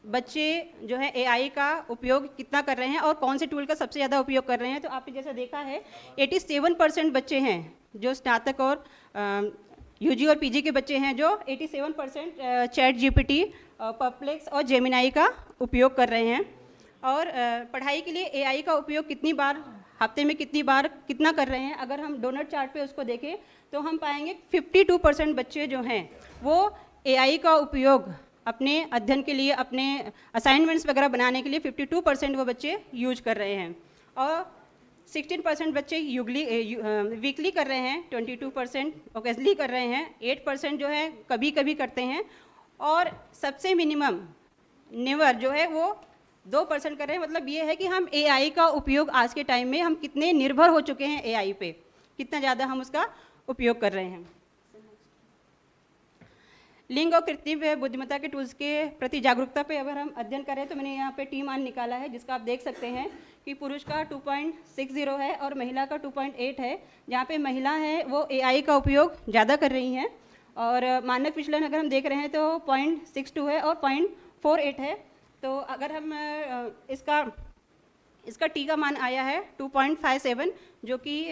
बच्चे जो है एआई का उपयोग कितना कर रहे हैं और कौन से टूल का सबसे ज़्यादा उपयोग कर रहे हैं। तो आपने जैसा देखा है 87% बच्चे हैं जो स्नातक और यूजी और पीजी के बच्चे हैं जो 87% चैट जीपीटी, परप्लेक्स और जेमिनाई का उपयोग कर रहे हैं। और पढ़ाई के लिए एआई का उपयोग कितनी बार, हफ्ते में कितनी बार, कितना कर रहे हैं, अगर हम डोनट चार्ट पे उसको देखें तो हम पाएंगे 52% बच्चे जो हैं वो एआई का उपयोग अपने अध्ययन के लिए, अपने असाइनमेंट्स वगैरह बनाने के लिए 52% वो बच्चे यूज कर रहे हैं। और 16% बच्चे वीकली कर रहे हैं, 22% ओकेजली कर रहे हैं, 8% जो है कभी कभी करते हैं, और सबसे मिनिमम नेवर जो है वो 2% कर रहे हैं। मतलब ये है कि हम एआई का उपयोग आज के टाइम में हम कितने निर्भर हो चुके हैं एआई पे, कितना ज़्यादा हम उसका उपयोग कर रहे हैं। लिंग और कृत्रिम बुद्धिमत्ता के टूल्स के प्रति जागरूकता पे अगर हम अध्ययन करें तो मैंने यहाँ पे टी मान निकाला है, जिसका आप देख सकते हैं कि पुरुष का 2.60 है और महिला का 2.8 है। जहाँ पे महिला है वो एआई का उपयोग ज़्यादा कर रही हैं, और मानक विचलन अगर हम देख रहे हैं तो 0.62 है और 0.48 है। तो अगर हम इसका टी का मान आया है 2.57, जो कि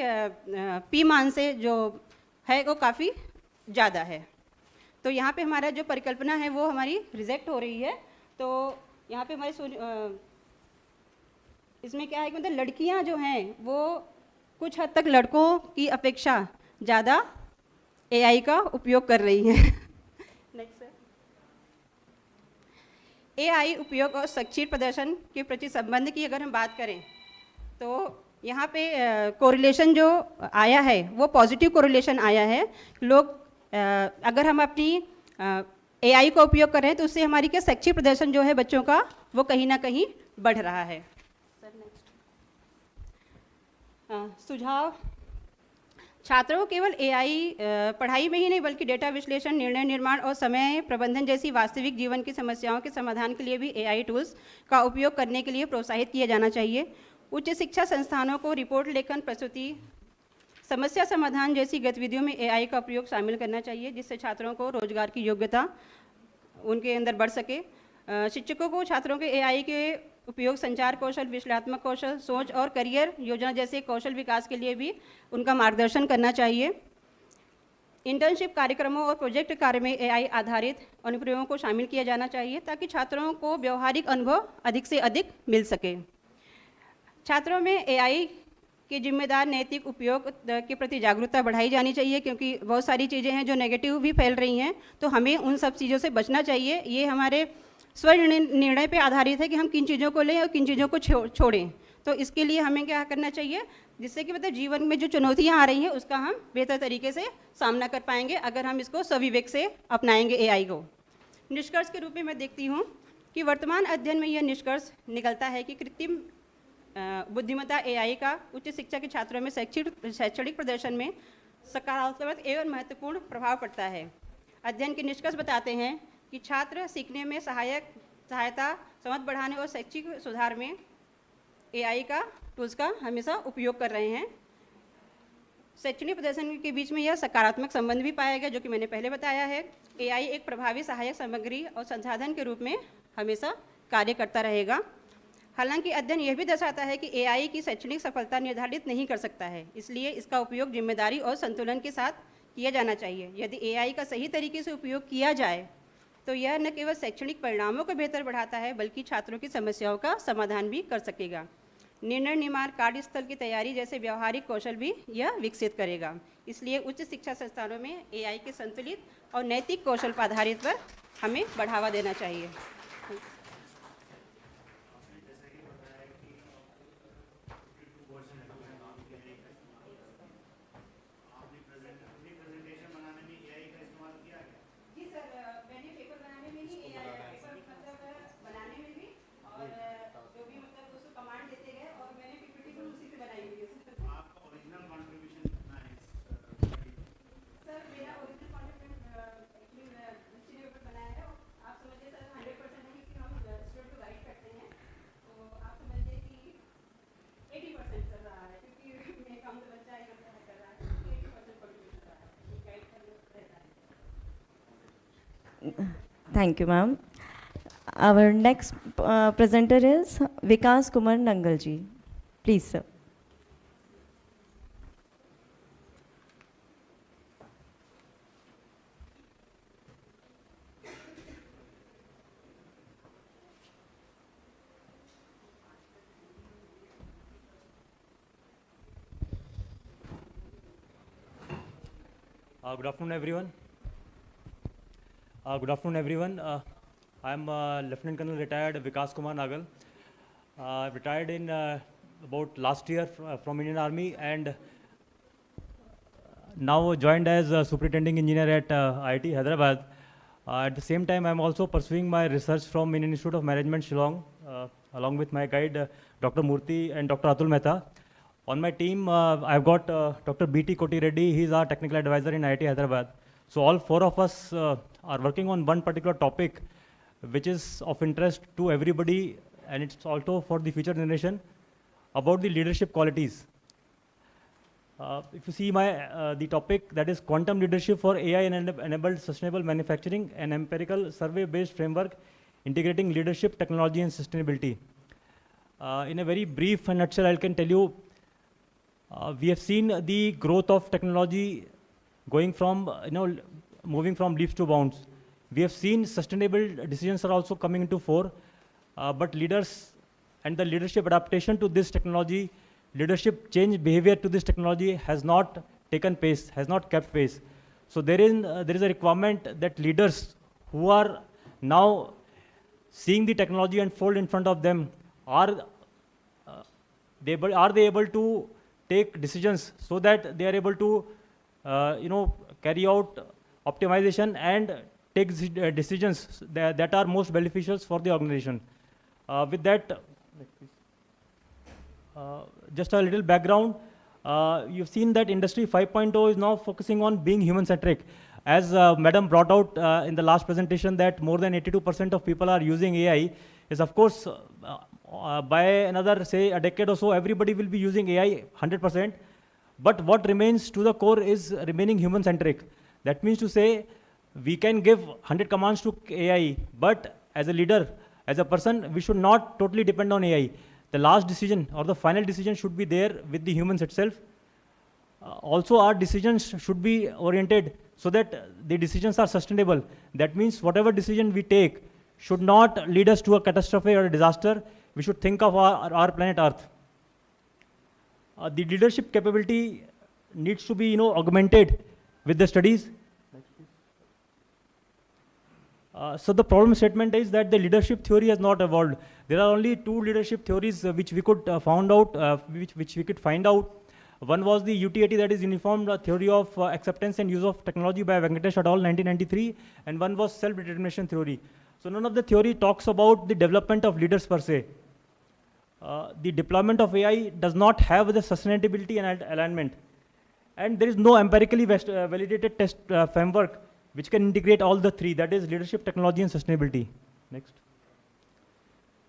पी मान से जो है वो काफ़ी ज़्यादा है। तो यहाँ पे हमारा जो परिकल्पना है वो हमारी रिजेक्ट हो रही है। तो यहाँ पे हमारे इसमें क्या है कि मतलब लड़कियाँ जो हैं वो कुछ हद तक लड़कों की अपेक्षा ज़्यादा एआई का उपयोग कर रही हैं। Next sir. एआई उपयोग और शैक्षिक प्रदर्शन के प्रति संबंध की अगर हम बात करें तो यहाँ पे कोरिलेशन जो आया है वो पॉजिटिव कोरिलेशन आया है। लोग अगर हम अपनी एआई का उपयोग कर रहे हैं तो उससे हमारी क्या शैक्षिक प्रदर्शन जो है बच्चों का वो कहीं ना कहीं बढ़ रहा है। Sir next. सुझाव, छात्रों को केवल एआई पढ़ाई में ही नहीं बल्कि डेटा विश्लेषण, निर्णय निर्माण और समय प्रबंधन जैसी वास्तविक जीवन की समस्याओं के समाधान के लिए भी एआई टूल्स का उपयोग करने के लिए प्रोत्साहित किया जाना चाहिए। उच्च शिक्षा संस्थानों को रिपोर्ट लेखन, प्रस्तुति, समस्या समाधान जैसी गतिविधियों में एआई का उपयोग शामिल करना चाहिए, जिससे छात्रों को रोजगार की योग्यता उनके अंदर बढ़ सके। शिक्षकों को छात्रों के एआई के उपयोग संचार कौशल, विश्लेषणात्मक कौशल, सोच और करियर योजना जैसे कौशल विकास के लिए भी उनका मार्गदर्शन करना चाहिए। इंटर्नशिप कार्यक्रमों और प्रोजेक्ट कार्य में एआई आधारित अनुप्रयोगों को शामिल किया जाना चाहिए ताकि छात्रों को व्यवहारिक अनुभव अधिक से अधिक मिल सके। छात्रों में एआई के जिम्मेदार नैतिक उपयोग के प्रति जागरूकता बढ़ाई जानी चाहिए, क्योंकि बहुत सारी चीज़ें हैं जो नेगेटिव भी फैल रही हैं, तो हमें उन सब चीज़ों से बचना चाहिए। ये हमारे स्व निर्णय पे आधारित है कि हम किन चीज़ों को लें और किन चीज़ों को छोड़ें। तो इसके लिए हमें क्या करना चाहिए, जिससे कि मतलब जीवन में जो चुनौतियाँ आ रही हैं उसका हम बेहतर तरीके से सामना कर पाएंगे अगर हम इसको सविवेक से अपनाएंगे एआई को। निष्कर्ष के रूप में मैं देखती हूँ कि वर्तमान अध्ययन में यह निष्कर्ष निकलता है कि कृत्रिम बुद्धिमत्ता एआई का उच्च शिक्षा के छात्रों में शैक्षणिक प्रदर्शन में सकारात्मक एवं महत्वपूर्ण प्रभाव पड़ता है। अध्ययन के निष्कर्ष बताते हैं कि छात्र सीखने में सहायता, समझ बढ़ाने और शैक्षिक सुधार में एआई का टूल्स का हमेशा उपयोग कर रहे हैं। शैक्षणिक प्रदर्शन के बीच में यह सकारात्मक संबंध भी पाया गया, जो कि मैंने पहले बताया है। एआई एक प्रभावी सहायक सामग्री और संसाधन के रूप में हमेशा कार्य करता रहेगा। हालांकि अध्ययन यह भी दर्शाता है कि एआई की शैक्षणिक सफलता निर्धारित नहीं कर सकता है, इसलिए इसका उपयोग जिम्मेदारी और संतुलन के साथ किया जाना चाहिए। यदि एआई का सही तरीके से उपयोग किया जाए तो यह न केवल शैक्षणिक परिणामों को बेहतर बढ़ाता है बल्कि छात्रों की समस्याओं का समाधान भी कर सकेगा। निर्णय निर्माण, कार्यस्थल की तैयारी जैसे व्यवहारिक कौशल भी यह विकसित करेगा। इसलिए उच्च शिक्षा संस्थानों में एआई के संतुलित और नैतिक कौशल पर आधारित पर हमें बढ़ावा देना चाहिए। Thank you ma'am. Our next presenter is Vikas Kumar Nangalji. Please, sir. Good afternoon, everyone. Good afternoon, everyone. I'm Lieutenant Colonel retired Vikas Kumar Nagal. Retired in about last year from Indian Army, and now joined as Superintending Engineer at IIT Hyderabad. At the same time, I'm also pursuing my research from Indian Institute of Management, Shillong, along with my guide, Dr. Murthy and Dr. Atul Mehta. On my team, I've got Dr. B.T. Koti Reddy. He's our technical advisor in IIT Hyderabad. So all four of us are working on one particular topic, which is of interest to everybody, and it's also for the future generation, about the leadership qualities. If you see the topic, that is quantum leadership for AI-enabled sustainable manufacturing, an empirical survey-based framework integrating leadership, technology, and sustainability. In a very brief nutshell, I can tell you, we have seen the growth of technology going from, moving from leaps to bounds. We have seen sustainable decisions are also coming into fore, but leaders and the leadership adaptation to this technology, leadership change behavior to this technology has not taken pace, has not kept pace. So there is a requirement that leaders who are now seeing the technology unfold in front of them, are they able to take decisions so that they are able to carry out optimization and take decisions that are most beneficial for the organization. With that, just a little background. You've seen that Industry 5.0 is now focusing on being human-centric. As Madam brought out in the last presentation, that more than 82% of people are using AI, is of course, by another, say, a decade or so, everybody will be using AI 100%. But what remains to the core is remaining human-centric. That means to say, we can give 100 commands to AI, but as a leader, as a person, we should not totally depend on AI. The last decision or the final decision should be there with the humans itself. Also, our decisions should be oriented so that the decisions are sustainable. That means whatever decision we take should not lead us to a catastrophe or a disaster. We should think of our planet Earth. The leadership capability needs to be augmented with the studies. So the problem statement is that the leadership theory has not evolved. There are only two leadership theories which we could find out. One was the UTAT, that is Uniform Theory of Acceptance and Use of Technology by Venkatesh et al. 1993, and one was self-determination theory. So none of the theory talks about the development of leaders per se. The deployment of AI does not have the sustainability and alignment. And there is no empirically validated test framework which can integrate all the three, that is leadership, technology, and sustainability. Next.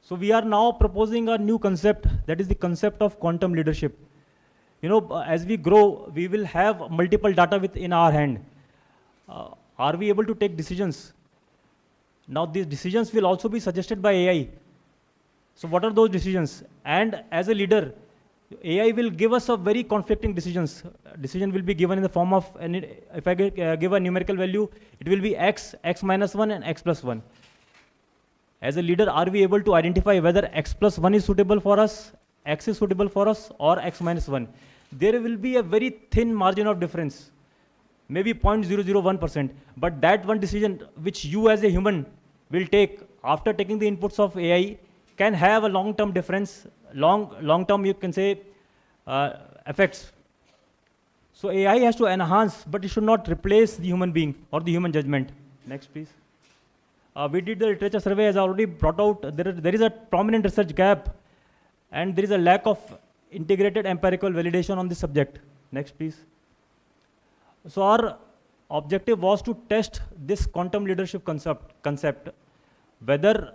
So we are now proposing a new concept, that is the concept of quantum leadership. As we grow, we will have multiple data within our hand. Are we able to take decisions? Now these decisions will also be suggested by AI. So what are those decisions? And as a leader, AI will give us a very conflicting decisions. Decision will be given in the form of, if I give a numerical value, it will be x, x minus 1, and x plus 1. As a leader, are we able to identify whether x plus 1 is suitable for us, x is suitable for us, or x minus 1? There will be a very thin margin of difference, maybe 0.001%. But that one decision which you as a human will take after taking the inputs of AI can have a long-term difference, long-term, you can say, effects. So AI has to enhance, but it should not replace the human being or the human judgment. Next, please. We did the literature survey, as I already brought out. There is a prominent research gap, and there is a lack of integrated empirical validation on this subject. Next, please. So our objective was to test this quantum leadership concept, whether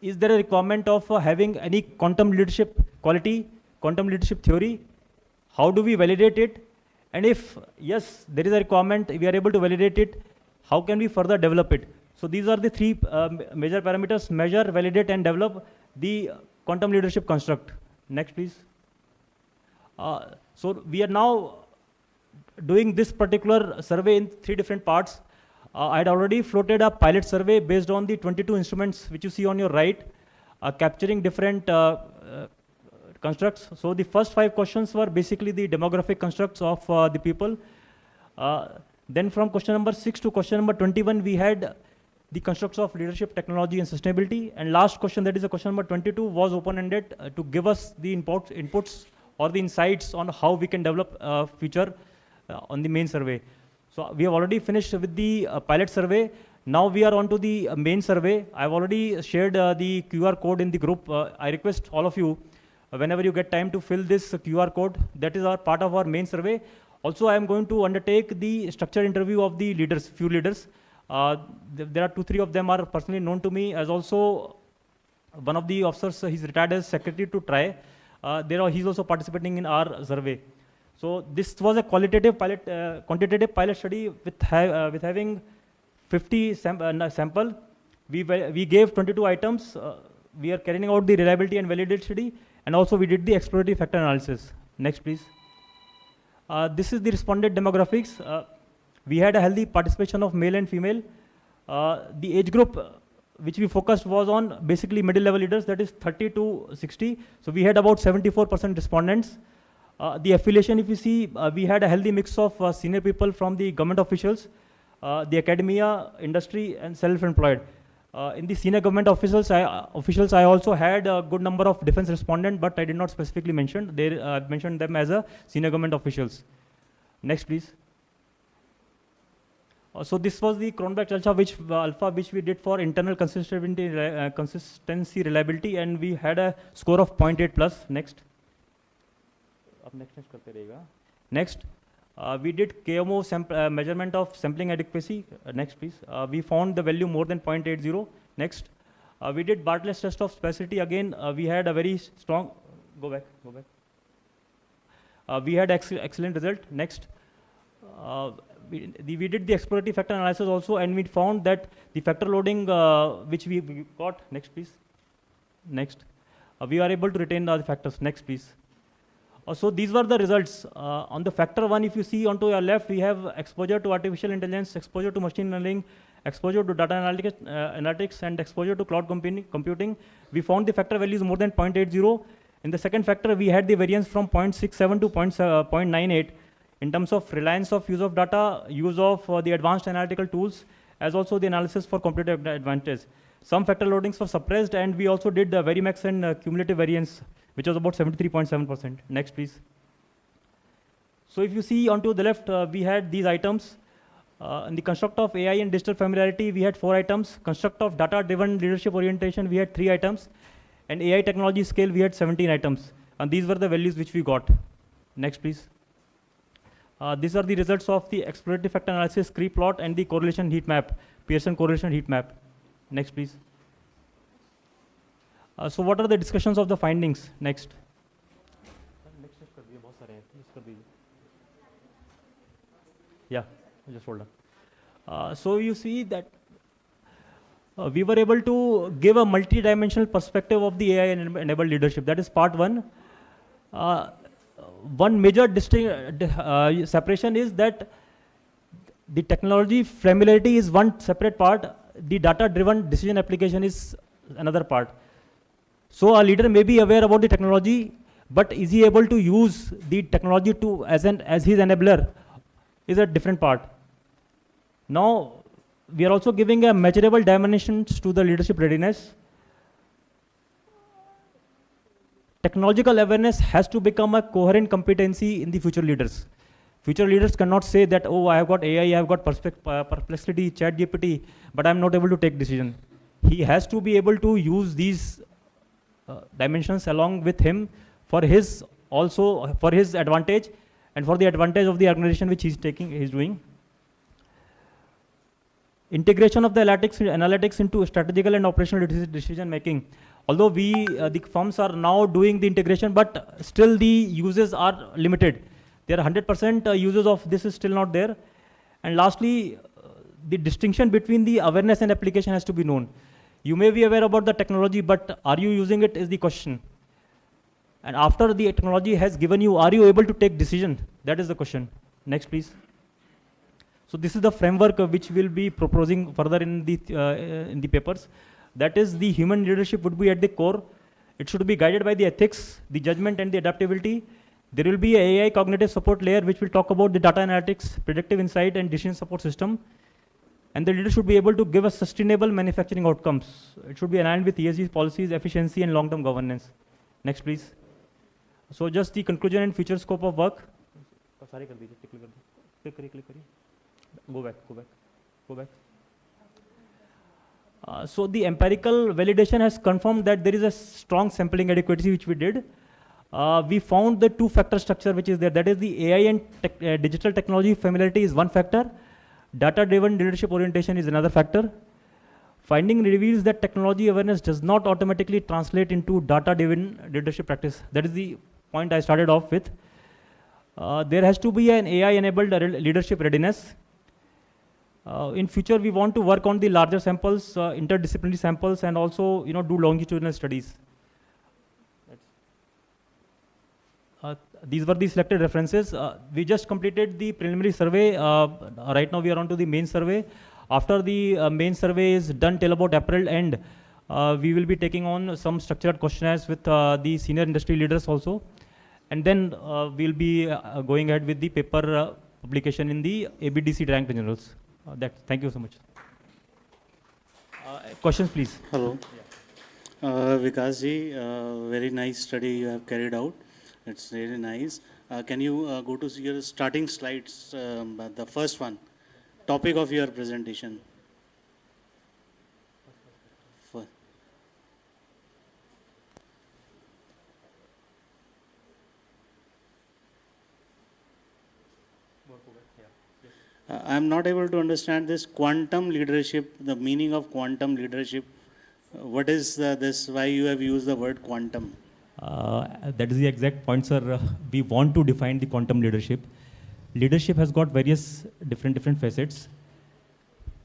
is there a requirement of having any quantum leadership quality, quantum leadership theory? How do we validate it? And if yes, there is a requirement, we are able to validate it, how can we further develop it? So these are the three major parameters: measure, validate, and develop the quantum leadership construct. Next, please. So we are now doing this particular survey in 3 different parts. I had already floated a pilot survey based on the 22 instruments which you see on your right, capturing different constructs. So the first 5 questions were basically the demographic constructs of the people. Then from question number 6 to question number 21, we had the constructs of leadership, technology, and sustainability. And last question, that is the question number 22, was open-ended to give us the inputs or the insights on how we can develop future on the main survey. So we have already finished with the pilot survey. Now we are on to the main survey. I've already shared the QR code in the group. I request all of you, whenever you get time, to fill this QR code. That is our part of our main survey. Also, I am going to undertake the structured interview of the leaders, few leaders. There are 2-3 of them are personally known to me, as also one of the officers, he's retired as secretary to TRI. He's also participating in our survey. So this was a quantitative pilot study with having 50 sample. We gave 22 items. We are carrying out the reliability and validity study, and also we did the exploratory factor analysis. Next, please. This is the respondent demographics. We had a healthy participation of male and female. The age group which we focused was on basically middle level leaders, that is 30 to 60. So we had about 74% respondents. The affiliation, if you see, we had a healthy mix of senior people from the government officials, the academia, industry, and self-employed. In the senior government officials, I also had a good number of defense respondents, but I did not specifically mention. I mentioned them as a senior government officials. Next, please. So this was the Cronbach alpha which we did for internal consistency, reliability, and we had a score of 0.8 plus. Next. Next, we did KMO measurement of sampling adequacy. Next, please. We found the value more than 0.80. Next, we did Bartlett's test of specificity. Again, we had a very strong. Go back. We had excellent result. Next, we did the exploratory factor analysis also, and we found that the factor loading which we got. Next, please. Next, we are able to retain the factors. Next, please. So these were the results. On the factor 1, if you see onto your left, we have exposure to artificial intelligence, exposure to machine learning, exposure to data analytics, and exposure to cloud computing. We found the factor values more than 0.80. In the second factor, we had the variance from 0.67 to 0.98 in terms of reliance of use of data, use of the advanced analytical tools, as also the analysis for competitive advantage. Some factor loadings were suppressed, and we also did Varimax and cumulative variance, which was about 73.7%. Next, please. So if you see onto the left, we had these items. In the construct of AI and digital familiarity, we had 4 items. Construct of data-driven leadership orientation, we had 3 items. And AI technology scale, we had 17 items. And these were the values which we got. Next, please. These are the results of the exploratory factor analysis, scree plot, and the correlation heat map, Pearson correlation heat map. Next, please. So what are the discussions of the findings? Next. Yeah, just hold on. So you see that we were able to give a multi-dimensional perspective of the AI-enabled leadership. That is part 1. One major separation is that the technology familiarity is one separate part. The data-driven decision application is another part. So a leader may be aware about the technology, but is he able to use the technology to as his enabler is a different part. Now, we are also giving a measurable dimensions to the leadership readiness. Technological awareness has to become a coherent competency in the future leaders. Future leaders cannot say that, oh, I have got AI, I have got Perplexity, ChatGPT, but I'm not able to take decision. He has to be able to use these dimensions along with him for his advantage and for the advantage of the organization which he's doing. Integration of the analytics into strategical and operational decision making. Although the firms are now doing the integration, but still the uses are limited. There are 100% uses of this is still not there. And lastly, the distinction between the awareness and application has to be known. You may be aware about the technology, but are you using it is the question. And after the technology has given you, are you able to take decision? That is the question. Next, please. So this is the framework which we'll be proposing further in the papers. That is, the human leadership would be at the core. It should be guided by the ethics, the judgment, and the adaptability. There will be a AI cognitive support layer which will talk about the data analytics, predictive insight, and decision support system. And the leader should be able to give us sustainable manufacturing outcomes. It should be aligned with ESG policies, efficiency, and long-term governance. Next, please. So just the conclusion and future scope of work. Go back. So the empirical validation has confirmed that there is a strong sampling adequacy which we did. We found the two-factor structure which is there. That is the AI and digital technology familiarity is one factor. Data-driven leadership orientation is another factor. Finding reveals that technology awareness does not automatically translate into data-driven leadership practice. That is the point I started off with. There has to be an AI-enabled leadership readiness. In future, we want to work on the larger samples, interdisciplinary samples, and also do longitudinal studies. These were the selected references. We just completed the preliminary survey. Right now, we are on to the main survey. After the main survey is done till about April end, we will be taking on some structured questionnaires with the senior industry leaders also. And then we'll be going ahead with the paper publication in the ABDC ranked journals. Thank you so much. Questions, please. Hello. Vikas ji, very nice study you have carried out. It's really nice. Can you go to your starting slides, the first one, topic of your presentation? I'm not able to understand this quantum leadership, the meaning of quantum leadership. What is this? Why you have used the word quantum? That is the exact point, sir. We want to define the quantum leadership. Leadership has got various different facets.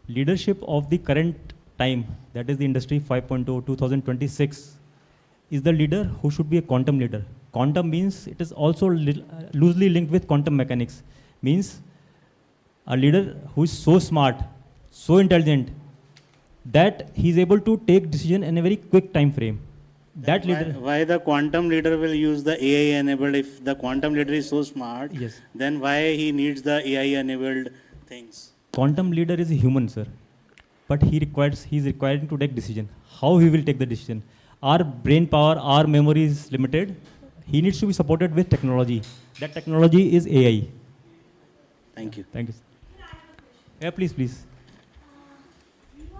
Leadership of the current time, that is the industry 5.0, 2026, is the leader who should be a quantum leader. Quantum means it is also loosely linked with quantum mechanics. Means a leader who is so smart, so intelligent, that he is able to take decision in a very quick time frame. That leader. Why the quantum leader will use the AI enabled? If the quantum leader is so smart, yes, then why he needs the AI enabled things? Quantum leader is a human, sir, but he is required to take decision. How he will take the decision? Our brain power, our memory is limited. He needs to be supported with technology. That technology is AI. Thank you. Thank you. Yeah, please. We were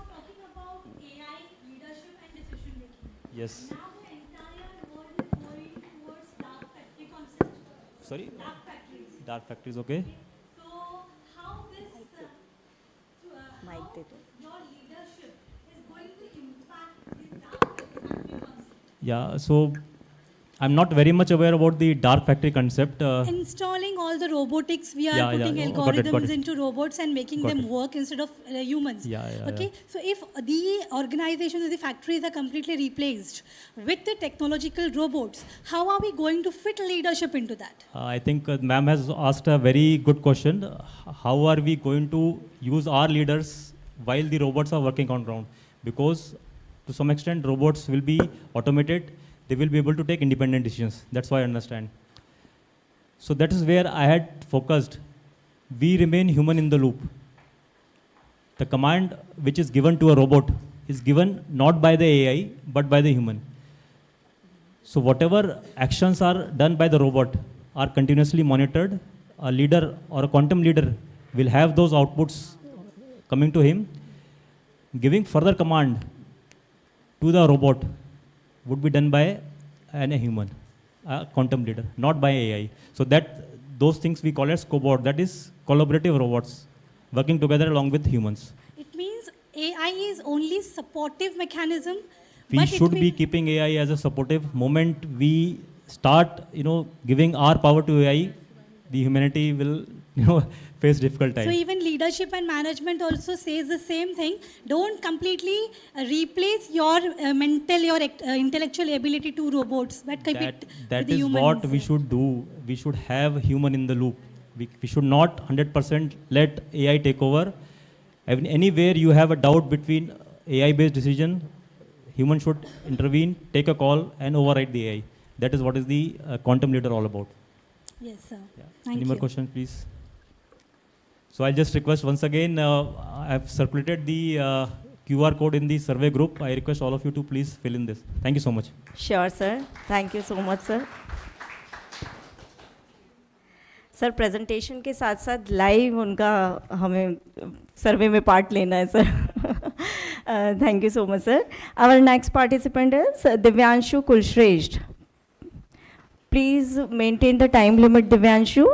talking about AI, leadership and decision making. Yes. Now the entire world is going towards dark factory concept. Sorry? Dark factories. Dark factories, okay. So how this, how your leadership is going to impact this dark factory concept? Yeah, so I'm not very much aware about the dark factory concept. Installing all the robotics, we are Yeah, putting yeah. Got algorithms it. into robots and making Got them it. work instead of humans. Yeah. Okay, so if the organizations, the factories are completely replaced with the technological robots, how are we going to fit leadership into that? I think ma'am has asked a very good question. How are we going to use our leaders while the robots are working on ground? Because to some extent robots will be automated. They will be able to take independent decisions. That's why I understand. So that is where I had focused. We remain human in the loop. The command which is given to a robot is given not by the AI, but by the human. So whatever actions are done by the robot are continuously monitored. A leader or a quantum leader will have those outputs coming to him. Giving further command to the robot would be done by a human, a quantum leader, not by AI. So that those things we call as cobot, that is collaborative robots working together along with humans. It means AI is only supportive mechanism. We should be keeping AI as a supportive. Moment we start, giving our power to AI, the humanity will, face difficult So time. even leadership and management also says the same thing. Don't completely replace your intellectual ability to robots, but keep it with That the is humans. what we should do. We should have human in the loop. We should not 100% let AI take over. Anywhere you have a doubt between AI-based decision, human should intervene, take a call, and override the AI. That is what is the quantum leader all about. Yes, sir. Yeah. Thank Any more you. questions, please? So I'll just request once again, I've circulated the QR code in the survey group. I request all of you to please fill in this. Thank you so much. Sure, sir. Thank you so much, sir. Sir presentation के साथ साथ live उनका हमें सर्वे में part लेना है sir thank you so much sir our next participant is Divyanshu Kulshrestha please maintain the time limit Divyanshu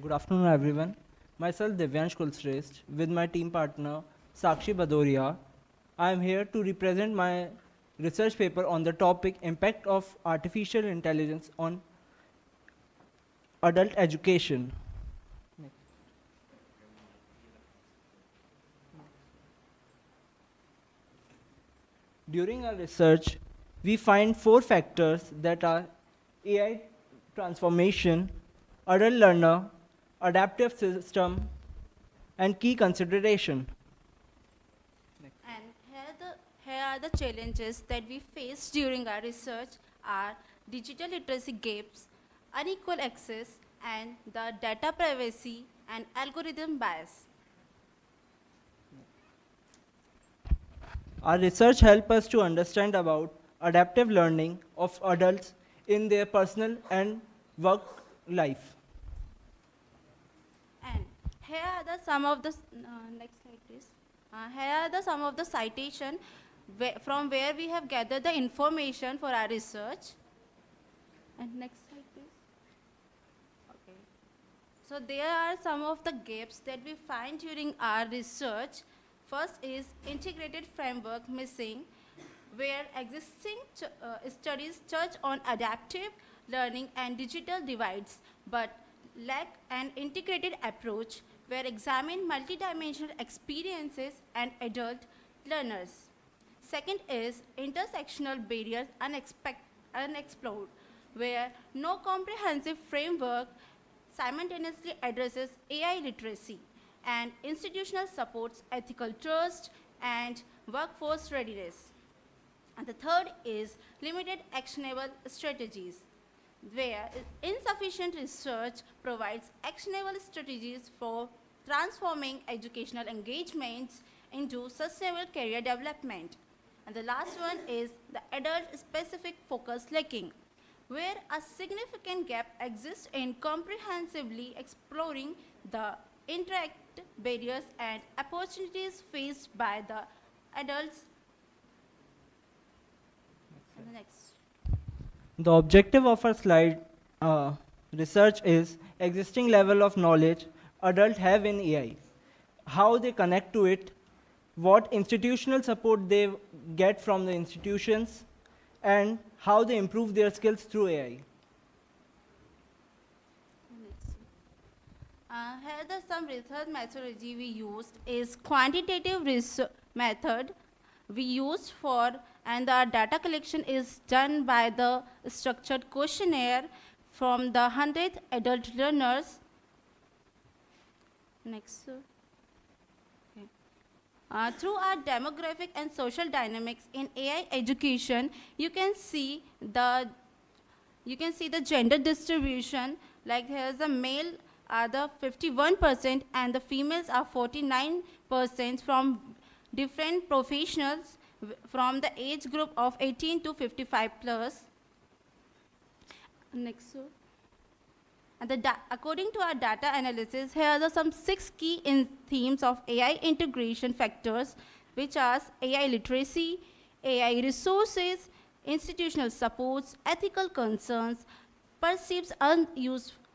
Good afternoon, everyone. Myself, Divyansh Kulshrestha, with my team partner, Sakshi Badoria. I am here to represent my research paper on the topic Impact of Artificial Intelligence on Adult Education. During our research, we find 4 factors that are AI transformation, adult learner, adaptive system, and key consideration. And here are the challenges that we faced during our research are digital literacy gaps, unequal access, and the data privacy and algorithm bias. Our research helped us to understand about adaptive learning of adults in their personal and work life. And here are the some of the next slide, please. Here are the some of the citation from where we have gathered the information for our research. And next slide, please. Okay. So there are some of the gaps that we find during our research. First is integrated framework missing, where existing studies touch on adaptive learning and digital divides, but lack an integrated approach where examine multidimensional experiences and adult learners. Second is intersectional barriers unexplored, where no comprehensive framework simultaneously addresses AI literacy and institutional supports ethical trust and workforce readiness. And the third is limited actionable strategies, where insufficient research provides actionable strategies for transforming educational engagements into sustainable career development. And the last one is the adult-specific focus lacking, where a significant gap exists in comprehensively exploring the interact barriers and opportunities faced by the adults. And the next. The objective of our slide research is existing level of knowledge adults have in AI, how they connect to it, what institutional support they get from the institutions, and how they improve their skills through AI. Here the some research methodology we used is quantitative research method we used for, and the data collection is done by the structured questionnaire from the 100 adult learners. Next, sir. Okay. Through our demographic and social dynamics in AI education, you can see the gender distribution. Like here's the male are the 51% and the females are 49% from different professionals from the age group of 18 to 55 plus. Next, sir. And according to our data analysis, here are some 6 key themes of AI integration factors, which are AI literacy, AI resources, institutional supports, ethical concerns, perceived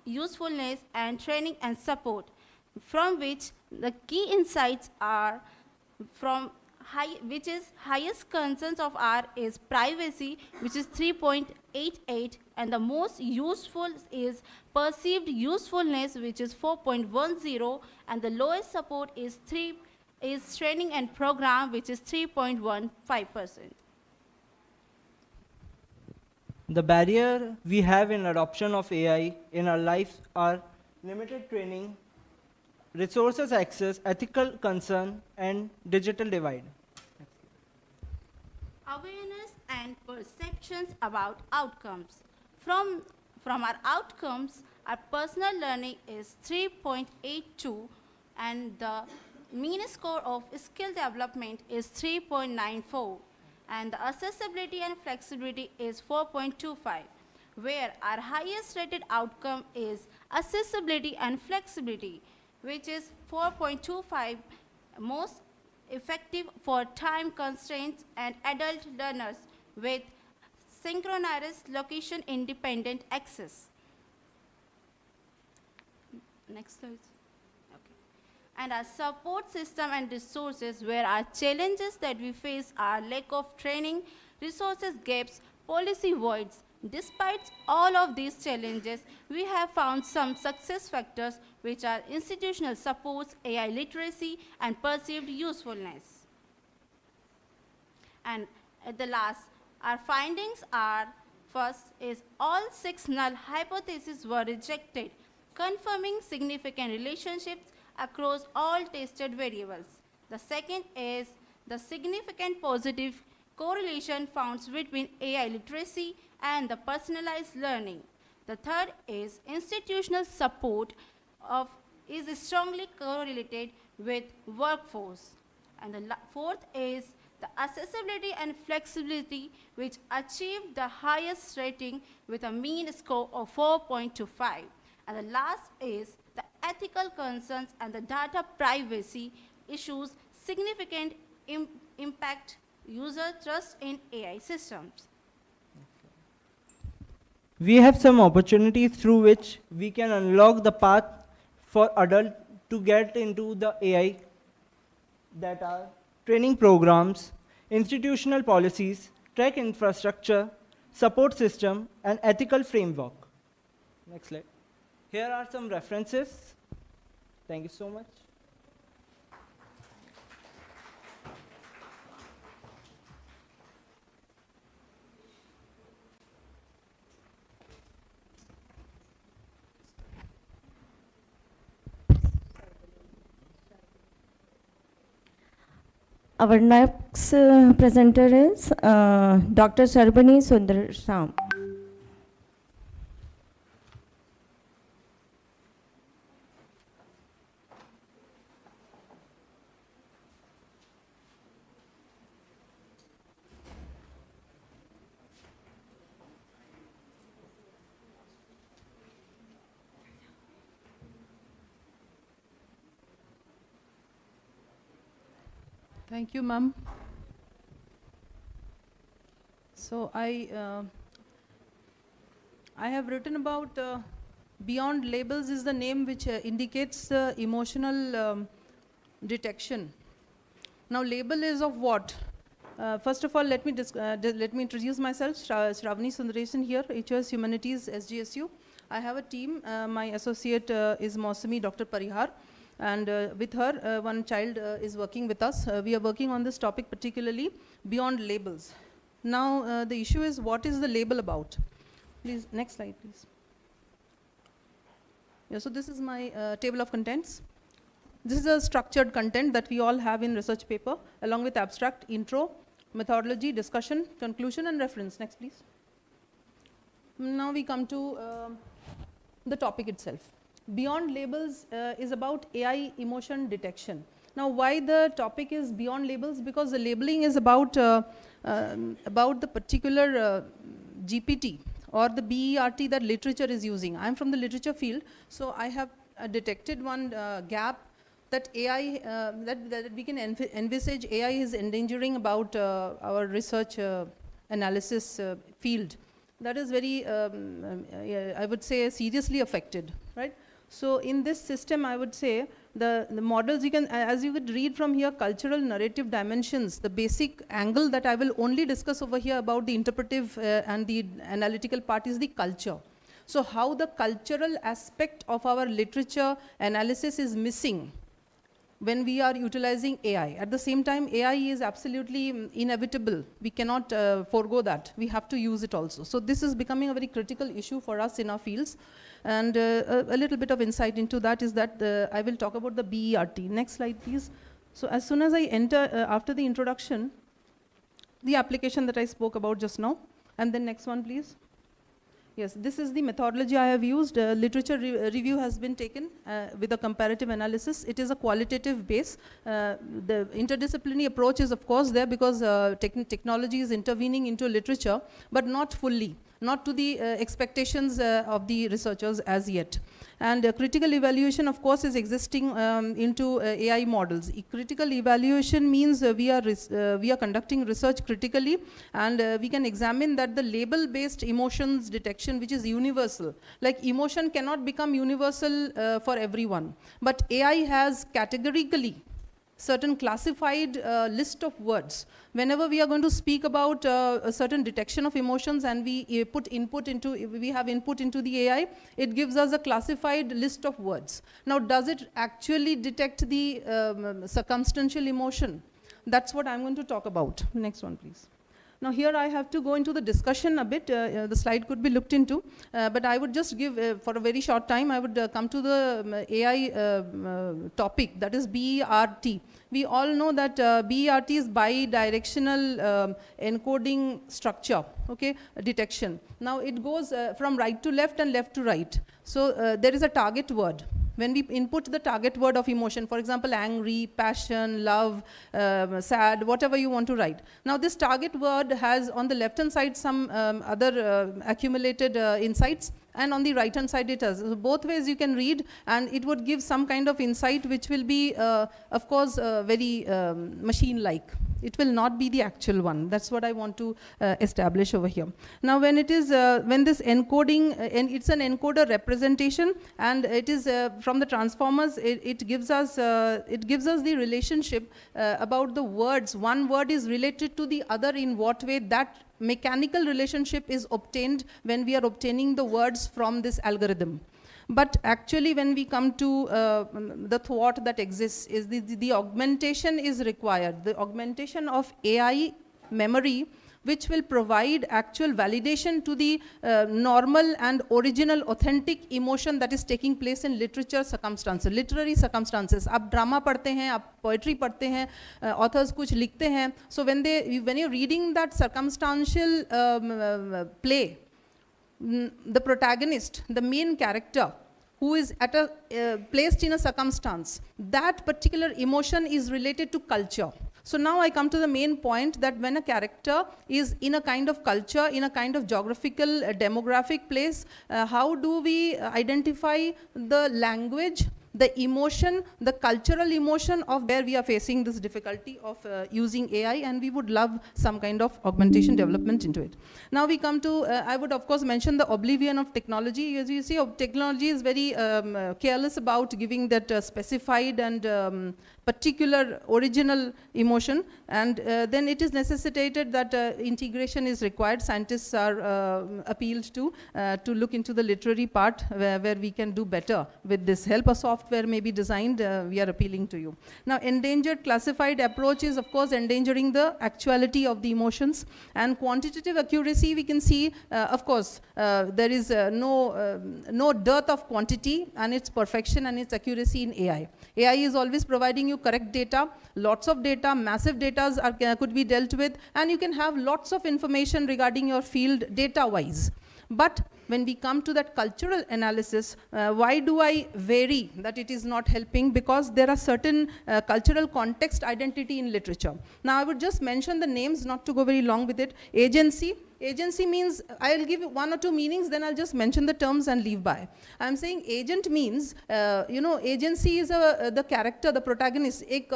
usefulness, and training and support, from which the key insights are which is highest concerns of R is privacy, which is 3.88, and the most useful is perceived usefulness, which is 4.10, and the lowest support is training and program, which is 3.15%. The barrier we have in adoption of AI in our lives are limited training, resources access, ethical concern, and digital divide. Awareness and perceptions about outcomes. From our outcomes, our personal learning is 3.82, and the mean score of skill development is 3.94, and the accessibility and flexibility is 4.25, where our highest rated outcome is accessibility and flexibility, which is 4.25, most effective for time constraints and adult learners with synchronized location independent access. Next slide. Okay. And our support system and resources, where our challenges that we face are lack of training, resources gaps, policy voids. Despite all of these challenges, we have found some success factors, which are institutional supports, AI literacy, and perceived usefulness. And at the last, our findings are, first is all 6 null hypotheses were rejected, confirming significant relationships across all tested variables. The second is the significant positive correlation found between AI literacy and the personalized learning. The third is institutional support is strongly correlated with workforce. And the fourth is the accessibility and flexibility, which achieved the highest rating with a mean score of 4.25. And the last is the ethical concerns and the data privacy issues significant impact user trust in AI systems. We have some opportunities through which we can unlock the path for adults to get into the AI, that are training programs, institutional policies, tech infrastructure, support system, and ethical framework. Next slide. Here are some references. Thank you so much. Our next presenter is Dr. Sarbani Sundar Sam. Thank you, ma'am. So I have written about beyond labels is the name which indicates emotional detection. Now, label is of what? First of all, let me introduce myself. Shravani Sundaresan here, HS Humanities, SGSU. I have a team. My associate is Mausami, Dr. Parihar. And with her, one child is working with us. We are working on this topic particularly beyond labels. Now, the issue is, what is the label about? Please, next slide, please. Yeah, so this is my table of contents. This is a structured content that we all have in research paper, along with abstract, intro, methodology, discussion, conclusion, and reference. Next, please. Now we come to the topic itself. Beyond labels is about AI emotion detection. Now, why the topic is beyond labels? Because the labeling is about the particular GPT or the BERT that literature is using. I'm from the literature field, so I have detected one gap that AI, that we can envisage AI is endangering about our research analysis field. That is very, I would say, seriously affected, right? So in this system, I would say, the models you can, as you would read from here, cultural narrative dimensions, the basic angle that I will only discuss over here about the interpretive and the analytical part is the culture. So how the cultural aspect of our literature analysis is missing when we are utilizing AI. At the same time, AI is absolutely inevitable. We cannot forego that. We have to use it also. So this is becoming a very critical issue for us in our fields. And a little bit of insight into that is that I will talk about the BERT. Next slide, please. So as soon as I enter, after the introduction, the application that I spoke about just now. And then next one, please. Yes, this is the methodology I have used. Literature review has been taken with a comparative analysis. It is a qualitative base. The interdisciplinary approach is of course there because technology is intervening into literature, but not fully, not to the expectations of the researchers as yet. And critical evaluation, of course, is existing into AI models. Critical evaluation means we are conducting research critically, and we can examine that the label-based emotions detection, which is universal. Like emotion cannot become universal for everyone, but AI has categorically certain classified list of words. Whenever we are going to speak about a certain detection of emotions and we have input into the AI, it gives us a classified list of words. Now, does it actually detect the circumstantial emotion? That's what I'm going to talk about. Next one, please. Now here I have to go into the discussion a bit. The slide could be looked into, but I would just give, for a very short time, I would come to the AI topic, that is BERT. We all know that BERT is bidirectional encoding structure, okay, detection. Now it goes from right to left and left to right. So there is a target word. When we input the target word of emotion, for example, angry, passion, love, sad, whatever you want to write. Now this target word has on the left-hand side some other accumulated insights, and on the right-hand side it has. So both ways you can read, and it would give some kind of insight which will be, of course, very machine-like. It will not be the actual one. That's what I want to establish over here. Now, when it is, when this encoding, and it's an encoder representation, and it is from the transformers, it gives us the relationship about the words. One word is related to the other in what way. That mechanical relationship is obtained when we are obtaining the words from this algorithm. But actually, when we come to the thought that exists, is the augmentation is required. The augmentation of AI memory, which will provide actual validation to the normal and original authentic emotion that is taking place in literature circumstances, literary circumstances. आप drama पढ़ते हैं, आप poetry पढ़ते हैं, authors कुछ लिखते हैं. So when you're reading that circumstantial play, the protagonist, the main character, who is at placed in a circumstance, that particular emotion is related to culture. So now I come to the main point that when a character is in a kind of culture, in a kind of geographical, demographic place, how do we identify the language, the emotion, the cultural emotion of where we are facing this difficulty of using AI, and we would love some kind of augmentation development into it. Now we come to, I would of course mention the oblivion of technology. As you see, technology is very careless about giving that specified and particular original emotion, and then it is necessitated that integration is required. Scientists are appealed to look into the literary part where we can do better with this. Help us of software may be designed, we are appealing to you. Now, endangered classified approach is, of course, endangering the actuality of the emotions. And quantitative accuracy, we can see, of course, there is no dearth of quantity and its perfection and its accuracy in AI. AI is always providing you correct data, lots of data, massive data could be dealt with, and you can have lots of information regarding your field data-wise. But when we come to that cultural analysis, why do I vary that it is not helping? Because there are certain cultural context identity in literature. Now, I would just mention the names, not to go very long with it. Agency. Agency means, I'll give you one or two meanings, then I'll just mention the terms and leave by. I'm saying agent means, agency is the character, the protagonist. एक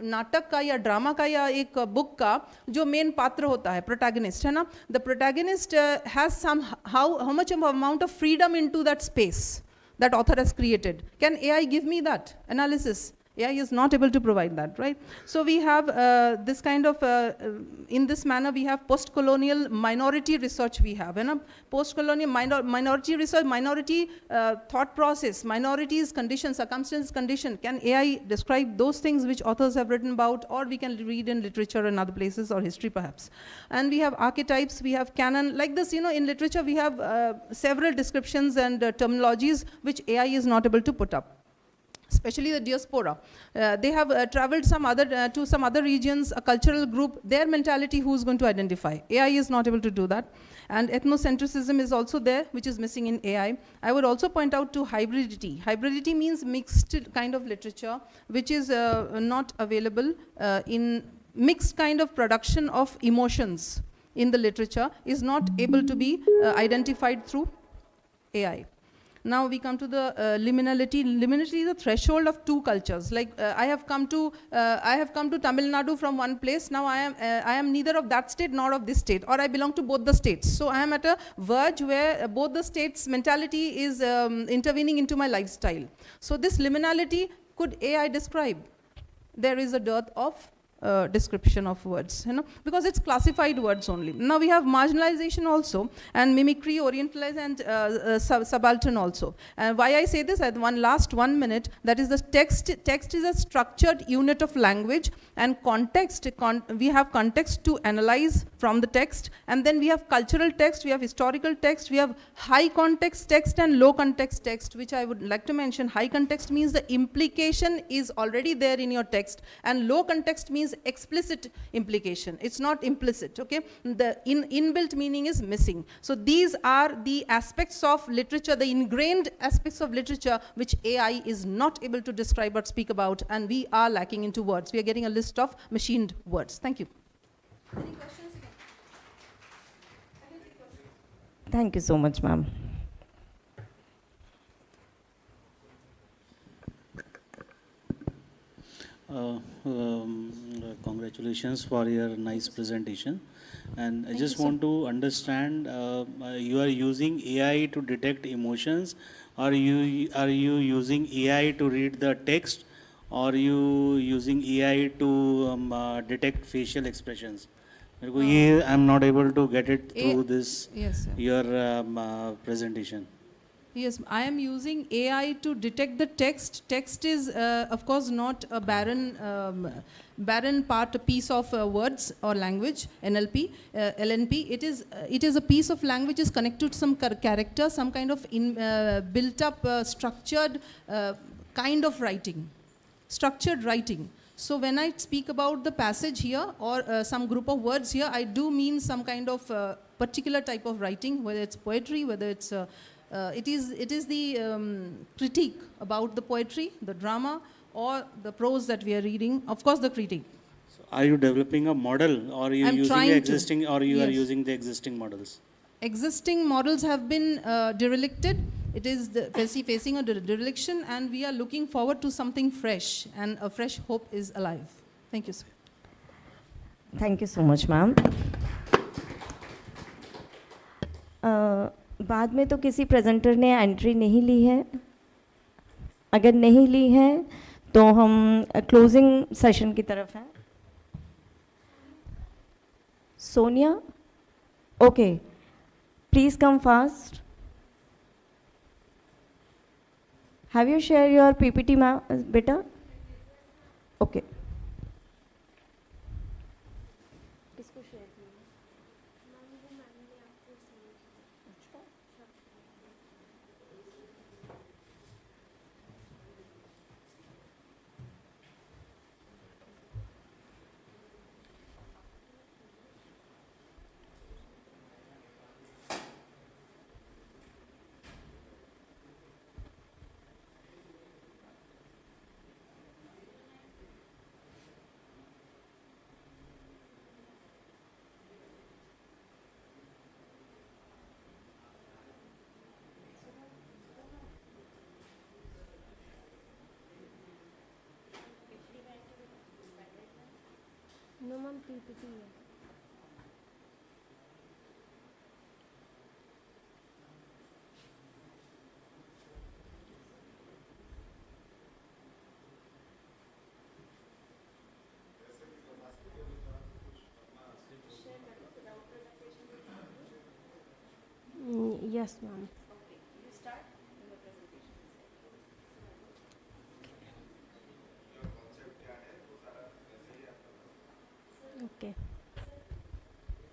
नाटक का या drama का या एक book का जो main पात्र होता है, protagonist है ना? The protagonist has how much amount of freedom into that space that author has created. Can AI give me that analysis? AI is not able to provide that, right? So we have this kind of, in this manner, we have post-colonial minority research we have. Post-colonial minority research, minority thought process, minorities condition, circumstance condition. Can AI describe those things which authors have written about, or we can read in literature and other places, or history perhaps. And we have archetypes, we have canon. Like this, in literature we have several descriptions and terminologies which AI is not able to put up. Especially the diaspora. They have traveled to some other regions, a cultural group, their mentality, who's going to identify? AI is not able to do that. And ethnocentrism is also there, which is missing in AI. I would also point out to hybridity. Hybridity means mixed kind of literature, which is not available in mixed kind of production of emotions in the literature, is not able to be identified through AI. Now we come to the liminality. Liminality is a threshold of two cultures. Like I have come to Tamil Nadu from one place. Now I am neither of that state nor of this state, or I belong to both the states. So I am at a verge where both the states' mentality is intervening into my lifestyle. So this liminality, could AI describe? There is a dearth of description of words, because it's classified words only. Now we have marginalization also, and mimicry, orientalized, and subaltern also. And why I say this, at last 1 minute, that is the text. Text is a structured unit of language, and context, we have context to analyze from the text, and then we have cultural text, we have historical text, we have high context text and low context text, which I would like to mention. High context means the implication is already there in your text, and low context means explicit implication. It's not implicit, okay? The inbuilt meaning is missing. So these are the aspects of literature, the ingrained aspects of literature, which AI is not able to describe or speak about, and we are lacking into words. We are getting a list of machined words. Thank you. Any questions? Thank you so much, ma'am. Congratulations for your nice presentation. And I just want to understand, you are using AI to detect emotions, or are you using AI to read the text, or are you using AI to detect facial expressions? I'm not able to get it through this, yes, your presentation. Yes, I am using AI to detect the text. Text is, of course, not a barren piece of words or language, NLP, LNP. It is a piece of language is connected to some character, some kind of built up, structured kind of writing, structured writing. So when I speak about the passage here or some group of words here, I do mean some kind of particular type of writing, whether it's poetry, whether it's it is the critique about the poetry, the drama, or the prose that we are reading. Of course, the critique. So are you developing a model, or are you using the existing, or you are using the existing models? Existing models have been derelicted. It is facing a dereliction, and we are looking forward to something fresh, and a fresh hope is alive. Thank you, sir. Thank you so much, ma'am. बाद में तो किसी presenter ने entry नहीं ली है. अगर नहीं ली है तो हम क्लोजिंग सेशन की तरफ हैं. Sonia, okay, please come fast. Have you shared your PPT, beta? Okay. No, ma'am, PPT है. Yes, ma'am. Okay.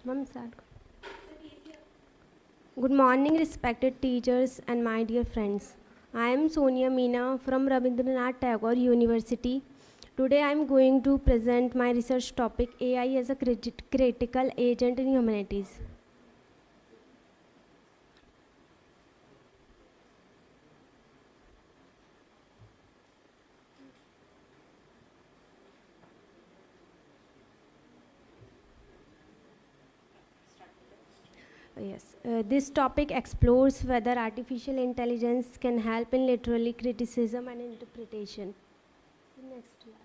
Ma'am, start. Good morning, respected teachers and my dear friends. I am Sonia Meena from Rabindranath Tagore University. Today I am going to present my research topic AI as a critical agent in humanities. Yes, this topic explores whether artificial intelligence can help in literary criticism and interpretation. Next slide.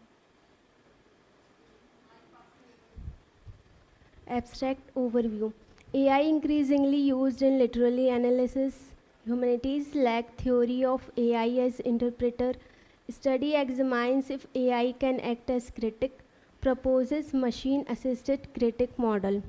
Abstract overview. AI increasingly used in literary analysis. Humanities lack theory of AI as interpreter. Study examines if AI can act as critic. Proposes machine-assisted critic model.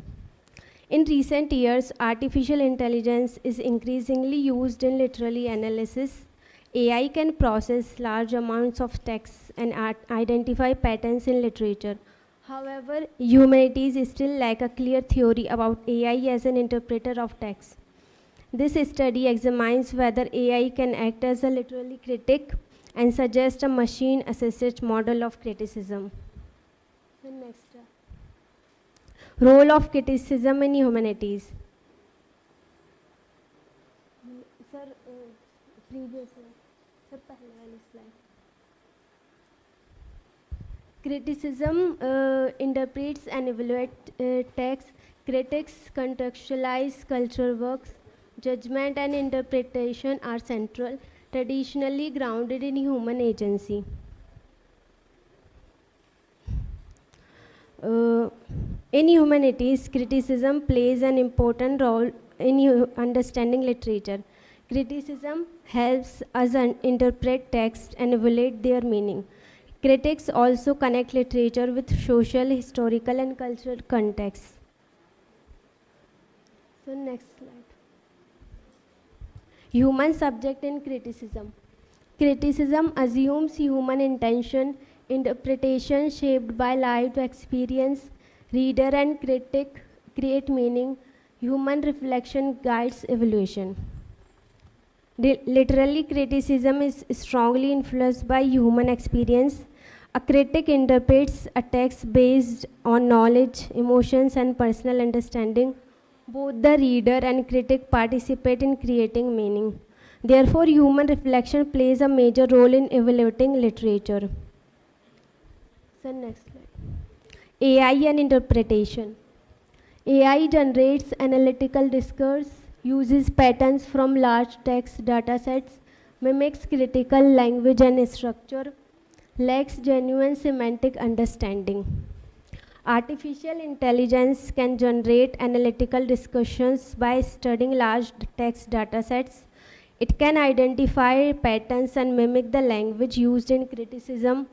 In recent years, artificial intelligence is increasingly used in literary analysis. AI can process large amounts of text and identify patterns in literature. However, humanities still lack a clear theory about AI as an interpreter of text. This study examines whether AI can act as a literary critic and suggest a machine-assisted model of criticism. The next. Role of criticism in humanities. Sir, previous one. Sir, पहले वाली slide. Criticism interprets and evaluates text. Critics contextualize cultural works. Judgment and interpretation are central, traditionally grounded in human agency. In humanities, criticism plays an important role in understanding literature. Criticism helps us interpret text and evaluate their meaning. Critics also connect literature with social, historical, and cultural contexts. So next slide. Human subject in criticism. Criticism assumes human intention, interpretation shaped by lived experience. Reader and critic create meaning. Human reflection guides evaluation. Literary criticism is strongly influenced by human experience. A critic interprets a text based on knowledge, emotions, and personal understanding. Both the reader and critic participate in creating meaning. Therefore, human reflection plays a major role in evaluating literature. So next slide. AI and interpretation. AI generates analytical discourse, uses patterns from large text datasets, mimics critical language and structure, lacks genuine semantic understanding. Artificial intelligence can generate analytical discussions by studying large text datasets. It can identify patterns and mimic the language used in criticism.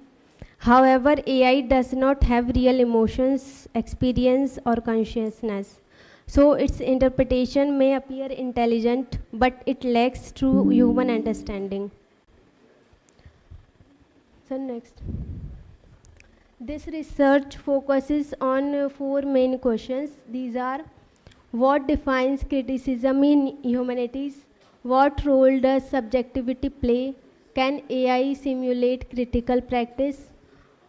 However, AI does not have real emotions, experience, or consciousness. So its interpretation may appear intelligent, but it lacks true human understanding. So next. This research focuses on four main questions. These are: what defines criticism in humanities? What role does subjectivity play? Can AI simulate critical practice?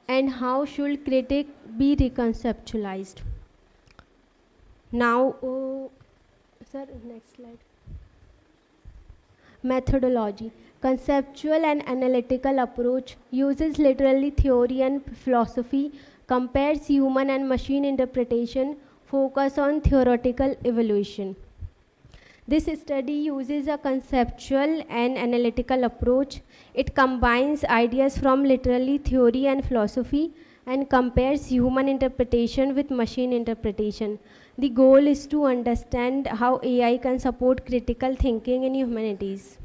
And how should critique be reconceptualized? Now, sir, next slide. Methodology. Conceptual and analytical approach uses literary theory and philosophy, compares human and machine interpretation, focus on theoretical evaluation. This study uses a conceptual and analytical approach. It combines ideas from literary theory and philosophy and compares human interpretation with machine interpretation. The goal is to understand how AI can support critical thinking in humanities.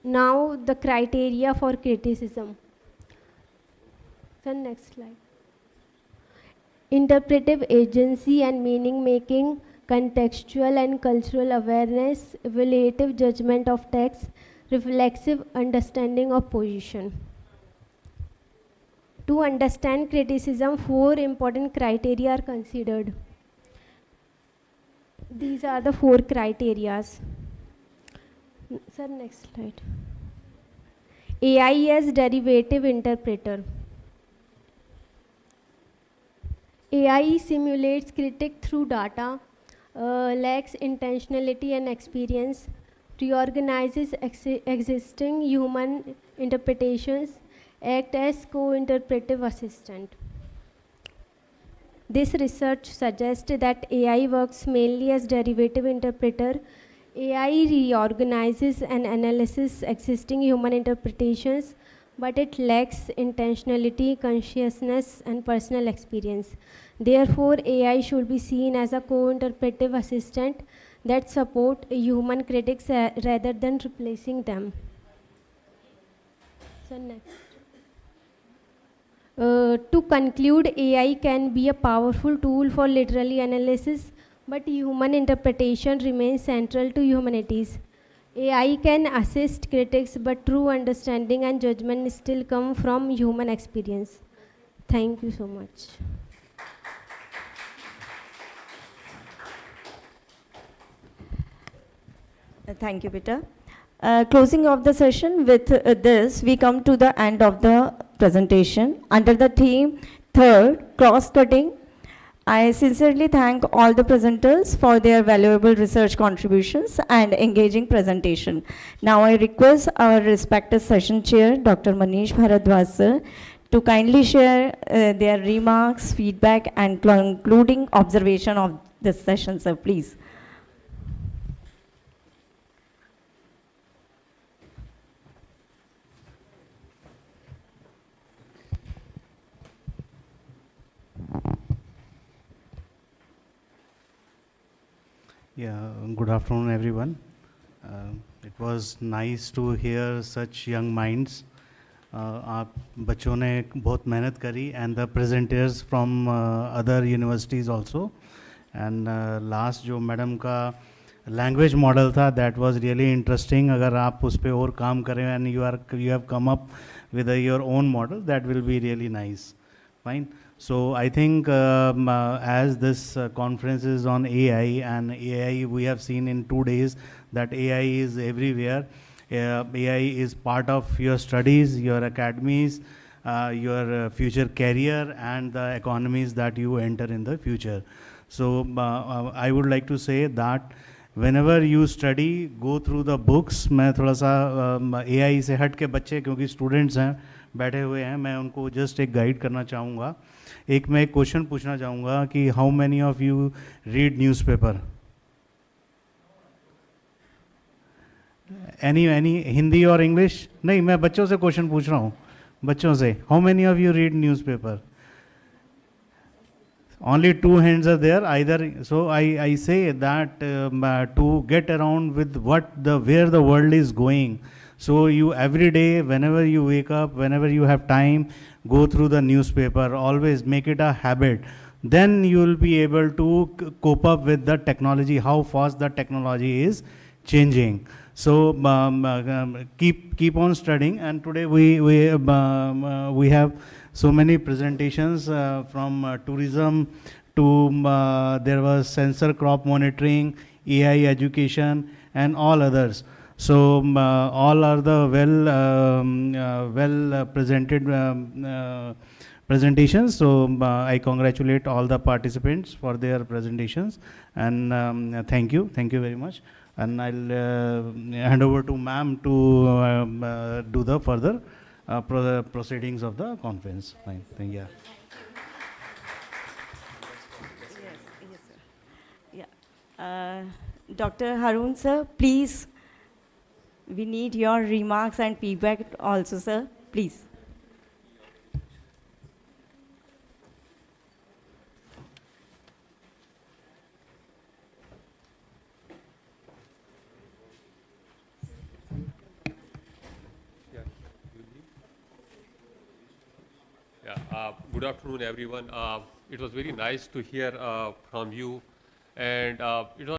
Now, the criteria for criticism. So, next slide. Interpretive agency and meaning making, contextual and cultural awareness, evaluative judgment of text, reflexive understanding of position. To understand criticism, four important criteria are considered. These are the four criteria. Sir, next slide. AI as derivative interpreter. AI simulates critique through data, lacks intentionality and experience, reorganizes existing human interpretations, act as co-interpretive assistant. This research suggests that AI works mainly as derivative interpreter. AI reorganizes and analyzes existing human interpretations, but it lacks intentionality, consciousness, and personal experience. Therefore, AI should be seen as a co-interpretive assistant that support human critics rather than replacing them. So next. To conclude, AI can be a powerful tool for literary analysis, but human interpretation remains central to humanities. AI can assist critics, but true understanding and judgment still come from human experience. Thank you so much. Thank you, Peter. Closing of the session with this, we come to the end of the presentation. Under the theme, third, cross-cutting, I sincerely thank all the presenters for their valuable research contributions and engaging presentation. Now I request our respected session chair, Dr. Manish Bharadwaj sir, to kindly share their remarks, feedback, and concluding observation of this session, sir, please. Yeah, good afternoon, everyone. It was nice to hear such young minds. आप बच्चों ने बहुत मेहनत करी and the presenters from other universities also. And last जो madam का language model था, that was really interesting. अगर आप उस पे और काम करें and you have come up with your own model, that will be really nice. Fine. So I think as this conference is on AI, and AI we have seen in 2 days that AI is everywhere. AI is part of your studies, your academies, your future career, and the economies that you enter in the future. So I would like to say that whenever you study, go through the books. मैं थोड़ा सा AI से हट के बच्चे, क्योंकि students हैं बैठे हुए हैं, मैं उनको just एक guide करना चाहूँगा. एक मैं क्वेश्चन पूछना चाहूँगा कि how many of you read newspaper? Any Hindi और इंग्लिश? नहीं, मैं बच्चों से क्वेश्चन पूछ रहा हूँ, बच्चों से. How many of you read newspaper? Only 2 hands are there either. So I say that to get around with where the world is going. So you every day, whenever you wake up, whenever you have time, go through the newspaper. Always make it a habit. Then you will be able to cope up with the technology, how fast the technology is changing. So keep on studying. And today we have so many presentations from tourism to there was sensor crop monitoring, AI education, and all others. So all are the well presented presentations. So I congratulate all the participants for their presentations, and thank you very much. And I'll hand over to ma'am to do the further proceedings of the conference. Thank you. Dr. Harun sir, please, we need your remarks and feedback also, sir, please. Good afternoon, everyone. It was very nice to hear from you, and it was